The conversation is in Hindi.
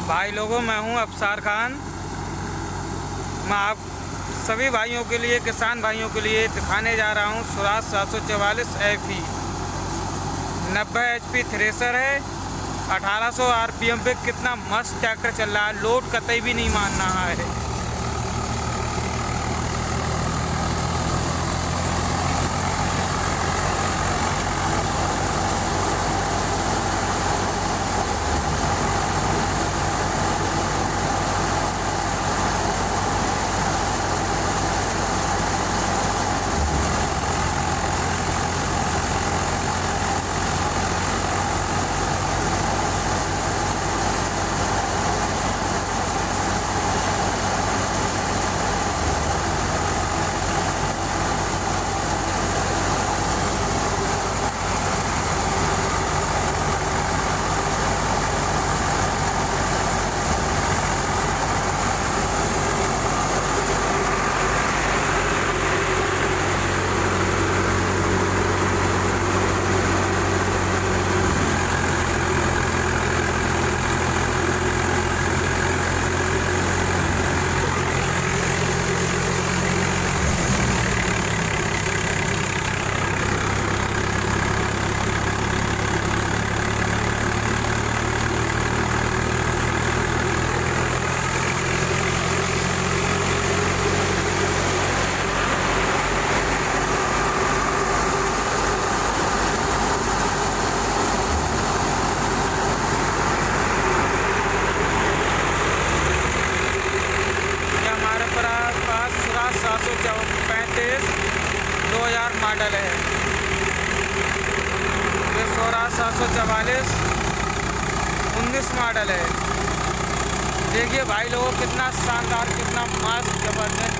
भाई लोगों, मैं हूं अफसार खान। मैं आप सभी भाइयों के लिए, किसान भाइयों के लिए दिखाने जा रहा हूं स्वराज 744 FE 90 HP थ्रेसर है। 1800 RPM पे कितना मस्त ट्रैक्टर चल रहा है, लोड कतई भी नहीं मान रहा है। स्वराज 735 2000 मॉडल है। ये स्वराज 744 19 मॉडल है। देखिए भाई लोगों, कितना शानदार, कितना मस्त, जबरदस्त